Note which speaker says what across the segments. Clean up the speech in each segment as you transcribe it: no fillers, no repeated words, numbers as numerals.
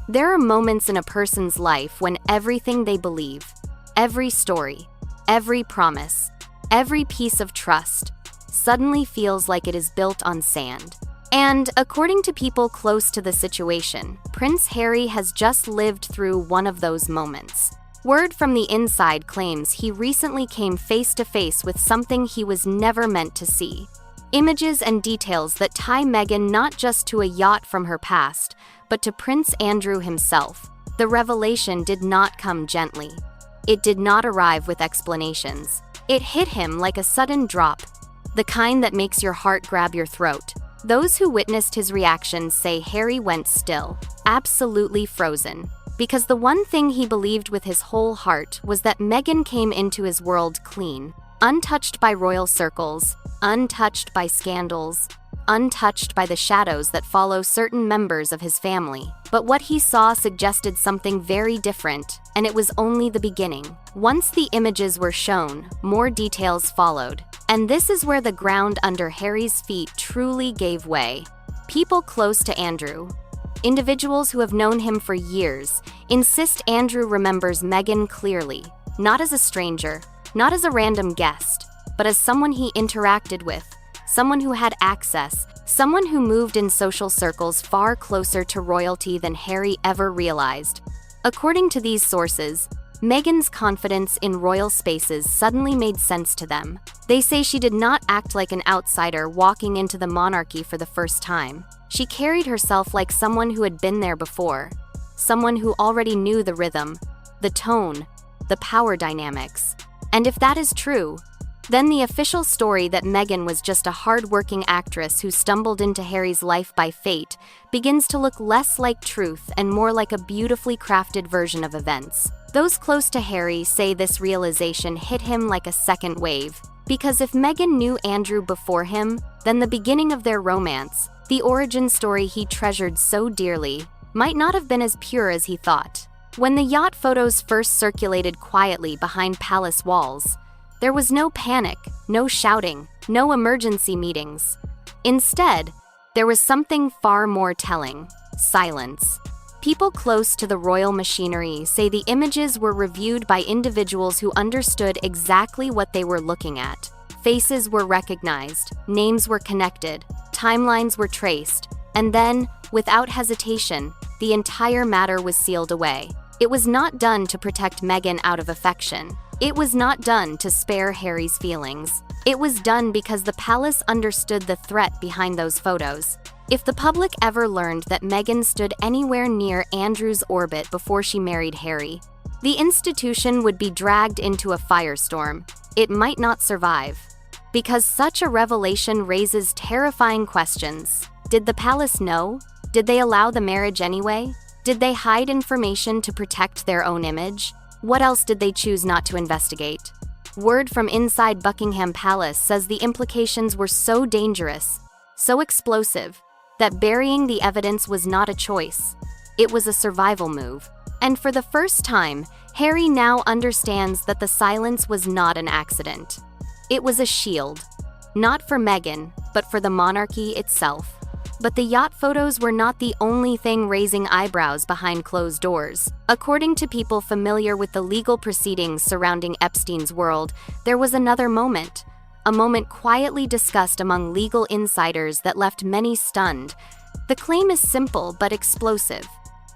Speaker 1: There are moments in a person's life when everything they believe, every story, every promise, every piece of trust, suddenly feels like it is built on sand. And according to people close to the situation, Prince Harry has just lived through one of those moments. Word from the inside claims he recently came face to face with something he was never meant to see. Images and details that tie Meghan not just to a yacht from her past, but to Prince Andrew himself. The revelation did not come gently. It did not arrive with explanations. It hit him like a sudden drop, the kind that makes your heart grab your throat. Those who witnessed his reaction say Harry went still, absolutely frozen, because the one thing he believed with his whole heart was that Meghan came into his world clean, untouched by royal circles, untouched by scandals, untouched by the shadows that follow certain members of his family. But what he saw suggested something very different, and it was only the beginning. Once the images were shown, more details followed. And this is where the ground under Harry's feet truly gave way. People close to Andrew, individuals who have known him for years, insist Andrew remembers Meghan clearly, not as a stranger, not as a random guest, but as someone he interacted with, someone who had access, someone who moved in social circles far closer to royalty than Harry ever realized. According to these sources, Meghan's confidence in royal spaces suddenly made sense to them. They say she did not act like an outsider walking into the monarchy for the first time. She carried herself like someone who had been there before, someone who already knew the rhythm, the tone, the power dynamics. And if that is true, then the official story that Meghan was just a hard-working actress who stumbled into Harry's life by fate begins to look less like truth and more like a beautifully crafted version of events. Those close to Harry say this realization hit him like a second wave, because if Meghan knew Andrew before him, then the beginning of their romance, the origin story he treasured so dearly, might not have been as pure as he thought. When the yacht photos first circulated quietly behind palace walls, there was no panic, no shouting, no emergency meetings. Instead, there was something far more telling: silence. People close to the royal machinery say the images were reviewed by individuals who understood exactly what they were looking at. Faces were recognized, names were connected, timelines were traced, and then, without hesitation, the entire matter was sealed away. It was not done to protect Meghan out of affection. It was not done to spare Harry's feelings. It was done because the palace understood the threat behind those photos. If the public ever learned that Meghan stood anywhere near Andrew's orbit before she married Harry, the institution would be dragged into a firestorm. It might not survive. Because such a revelation raises terrifying questions. Did the palace know? Did they allow the marriage anyway? Did they hide information to protect their own image? What else did they choose not to investigate? Word from inside Buckingham Palace says the implications were so dangerous, so explosive, that burying the evidence was not a choice. It was a survival move. And for the first time, Harry now understands that the silence was not an accident. It was a shield, not for Meghan, but for the monarchy itself. But the yacht photos were not the only thing raising eyebrows behind closed doors. According to people familiar with the legal proceedings surrounding Epstein's world, there was another moment, a moment quietly discussed among legal insiders that left many stunned. The claim is simple but explosive.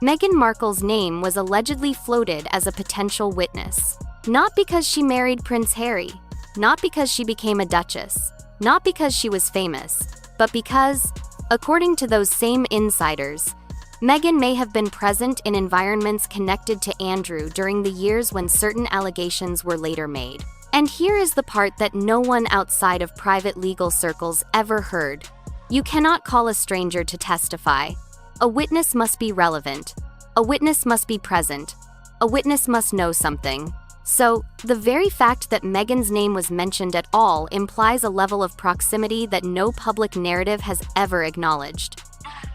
Speaker 1: Meghan Markle's name was allegedly floated as a potential witness. Not because she married Prince Harry, not because she became a duchess, not because she was famous, but because, according to those same insiders, Meghan may have been present in environments connected to Andrew during the years when certain allegations were later made. And here is the part that no one outside of private legal circles ever heard. You cannot call a stranger to testify. A witness must be relevant. A witness must be present. A witness must know something. So, the very fact that Meghan's name was mentioned at all implies a level of proximity that no public narrative has ever acknowledged.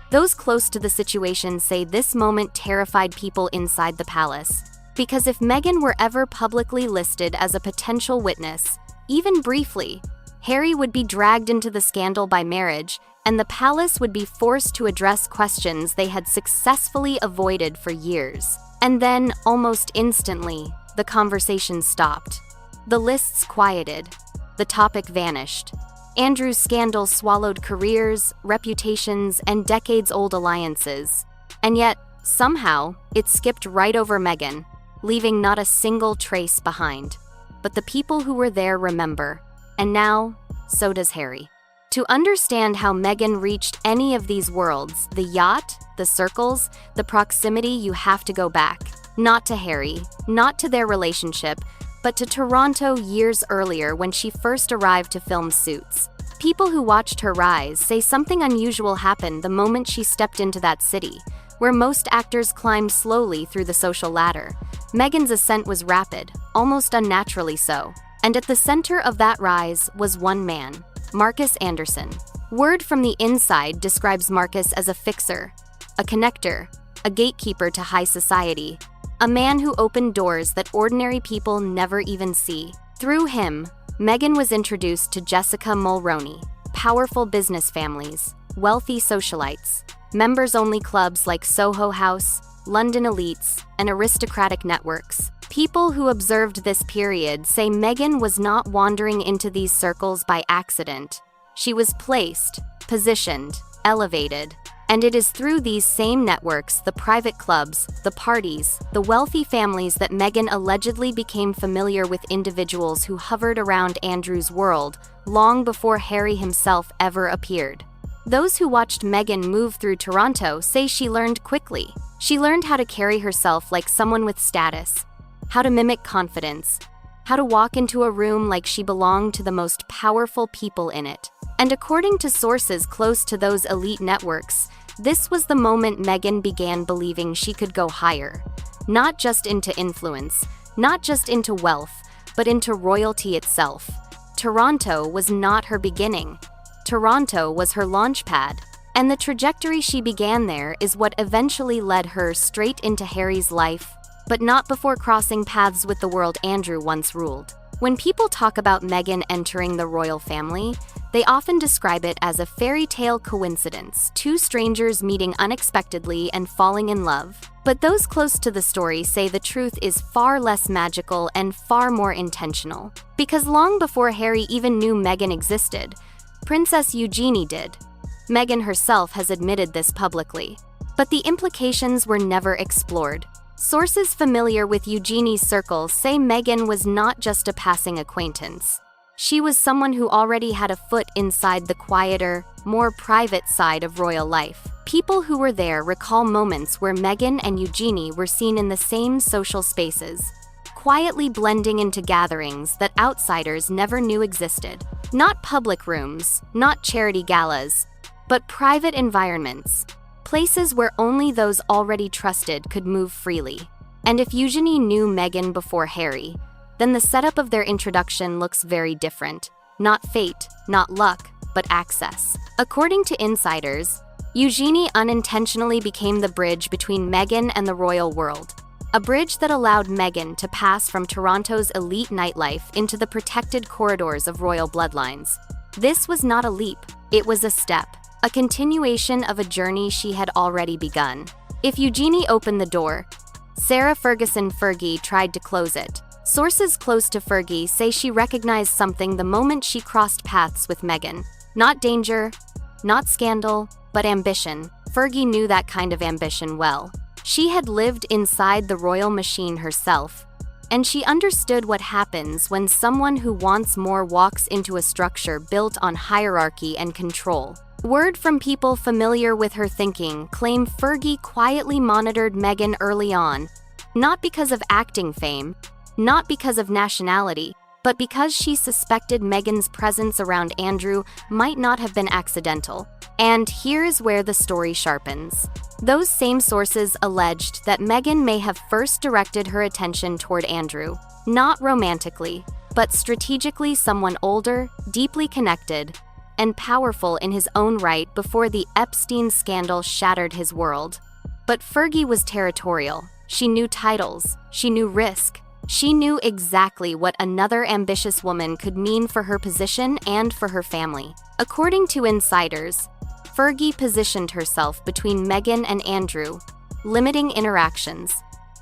Speaker 1: Those close to the situation say this moment terrified people inside the palace, because if Meghan were ever publicly listed as a potential witness, even briefly, Harry would be dragged into the scandal by marriage, and the palace would be forced to address questions they had successfully avoided for years. And then, almost instantly, the conversation stopped. The lists quieted. The topic vanished. Andrew's scandal swallowed careers, reputations, and decades-old alliances. And yet, somehow, it skipped right over Meghan, leaving not a single trace behind. But the people who were there remember. And now, so does Harry. To understand how Meghan reached any of these worlds, the yacht, the circles, the proximity, you have to go back. Not to Harry, not to their relationship, but to Toronto years earlier when she first arrived to film Suits. People who watched her rise say something unusual happened the moment she stepped into that city, where most actors climbed slowly through the social ladder. Meghan's ascent was rapid, almost unnaturally so. And at the center of that rise was one man, Marcus Anderson. Word from the inside describes Marcus as a fixer, a connector, a gatekeeper to high society, a man who opened doors that ordinary people never even see. Through him, Meghan was introduced to Jessica Mulroney, powerful business families, wealthy socialites, members-only clubs like Soho House, London elites, and aristocratic networks. People who observed this period say Meghan was not wandering into these circles by accident. She was placed, positioned, elevated. And it is through these same networks, the private clubs, the parties, the wealthy families that Meghan allegedly became familiar with individuals who hovered around Andrew's world long before Harry himself ever appeared. Those who watched Meghan move through Toronto say she learned quickly. She learned how to carry herself like someone with status, how to mimic confidence, how to walk into a room like she belonged to the most powerful people in it. And according to sources close to those elite networks, this was the moment Meghan began believing she could go higher. Not just into influence, not just into wealth, but into royalty itself. Toronto was not her beginning. Toronto was her launchpad. And the trajectory she began there is what eventually led her straight into Harry's life, but not before crossing paths with the world Andrew once ruled. When people talk about Meghan entering the royal family, they often describe it as a fairy tale coincidence, two strangers meeting unexpectedly and falling in love. But those close to the story say the truth is far less magical and far more intentional. Because long before Harry even knew Meghan existed, Princess Eugenie did. Meghan herself has admitted this publicly. But the implications were never explored. Sources familiar with Eugenie's circles say Meghan was not just a passing acquaintance. She was someone who already had a foot inside the quieter, more private side of royal life. People who were there recall moments where Meghan and Eugenie were seen in the same social spaces, quietly blending into gatherings that outsiders never knew existed. Not public rooms, not charity galas, but private environments. Places where only those already trusted could move freely. And if Eugenie knew Meghan before Harry, then the setup of their introduction looks very different. Not fate, not luck, but access. According to insiders, Eugenie unintentionally became the bridge between Meghan and the royal world. A bridge that allowed Meghan to pass from Toronto's elite nightlife into the protected corridors of royal bloodlines. This was not a leap, it was a step. A continuation of a journey she had already begun. If Eugenie opened the door, Sarah Ferguson Fergie tried to close it. Sources close to Fergie say she recognized something the moment she crossed paths with Meghan. Not danger, not scandal, but ambition. Fergie knew that kind of ambition well. She had lived inside the royal machine herself, and she understood what happens when someone who wants more walks into a structure built on hierarchy and control. Word from people familiar with her thinking claim Fergie quietly monitored Meghan early on, not because of acting fame, not because of nationality, but because she suspected Meghan's presence around Andrew might not have been accidental. And here's where the story sharpens. Those same sources alleged that Meghan may have first directed her attention toward Andrew, not romantically, but strategically someone older, deeply connected, and powerful in his own right before the Epstein scandal shattered his world. But Fergie was territorial. She knew titles. She knew risk. She knew exactly what another ambitious woman could mean for her position and for her family. According to insiders, Fergie positioned herself between Meghan and Andrew, limiting interactions,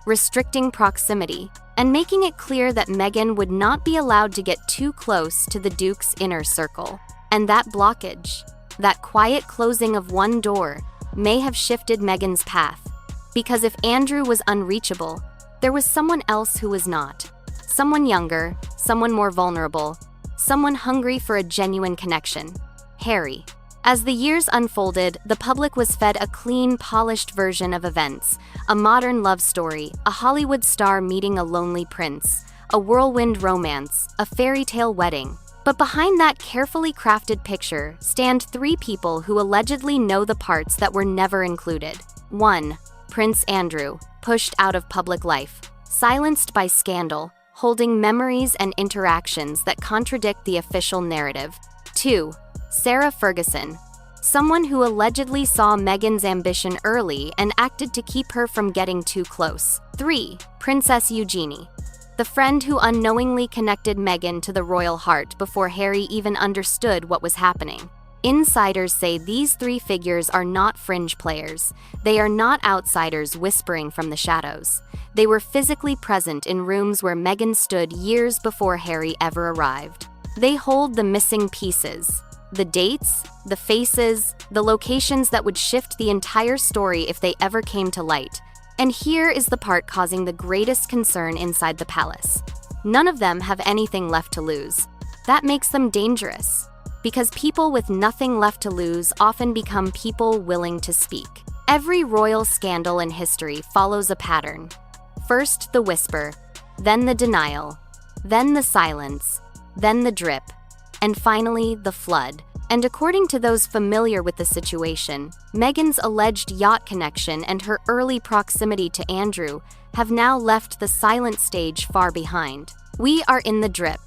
Speaker 1: restricting proximity, and making it clear that Meghan would not be allowed to get too close to the Duke's inner circle. And that blockage, that quiet closing of one door, may have shifted Meghan's path. Because if Andrew was unreachable, there was someone else who was not. Someone younger, someone more vulnerable, someone hungry for a genuine connection. Harry. As the years unfolded, the public was fed a clean, polished version of events, a modern love story, a Hollywood star meeting a lonely prince, a whirlwind romance, a fairy tale wedding. But behind that carefully crafted picture stand three people who allegedly know the parts that were never included. 1. Prince Andrew, pushed out of public life, silenced by scandal, holding memories and interactions that contradict the official narrative. 2. Sarah Ferguson, someone who allegedly saw Meghan's ambition early and acted to keep her from getting too close. 3. Princess Eugenie, the friend who unknowingly connected Meghan to the royal heart before Harry even understood what was happening. Insiders say these three figures are not fringe players. They are not outsiders whispering from the shadows. They were physically present in rooms where Meghan stood years before Harry ever arrived. They hold the missing pieces, the dates, the faces, the locations that would shift the entire story if they ever came to light. And here is the part causing the greatest concern inside the palace. None of them have anything left to lose. That makes them dangerous, because people with nothing left to lose often become people willing to speak. Every royal scandal in history follows a pattern. First the whisper, then the denial, then the silence, then the drip, and finally the flood. And according to those familiar with the situation, Meghan's alleged yacht connection and her early proximity to Andrew have now left the silent stage far behind. We are in the drip,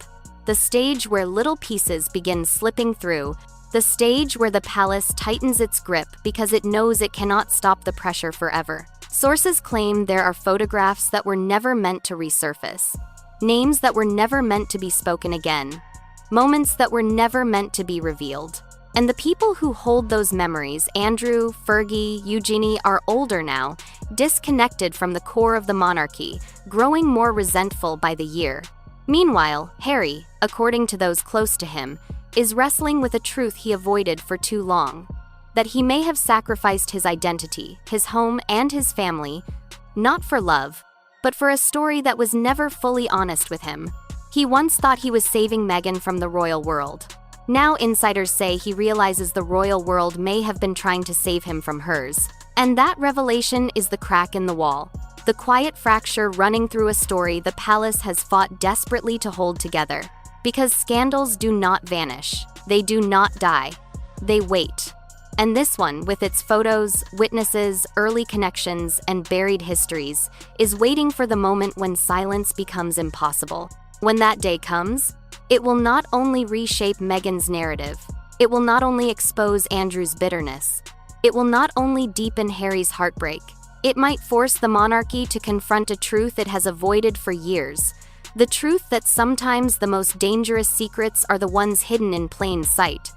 Speaker 1: the stage where little pieces begin slipping through, the stage where the palace tightens its grip because it knows it cannot stop the pressure forever. Sources claim there are photographs that were never meant to resurface, names that were never meant to be spoken again, moments that were never meant to be revealed. And the people who hold those memories, Andrew, Fergie, Eugenie, are older now, disconnected from the core of the monarchy, growing more resentful by the year. Meanwhile, Harry, according to those close to him, is wrestling with a truth he avoided for too long: that he may have sacrificed his identity, his home, and his family, not for love, but for a story that was never fully honest with him. He once thought he was saving Meghan from the royal world. Now insiders say he realizes the royal world may have been trying to save him from hers. And that revelation is the crack in the wall, the quiet fracture running through a story the palace has fought desperately to hold together. Because scandals do not vanish. They do not die. They wait. And this one, with its photos, witnesses, early connections, and buried histories, is waiting for the moment when silence becomes impossible. When that day comes, it will not only reshape Meghan's narrative, it will not only expose Andrew's bitterness, it will not only deepen Harry's heartbreak, it might force the monarchy to confront a truth it has avoided for years. The truth that sometimes the most dangerous secrets are the ones hidden in plain sight.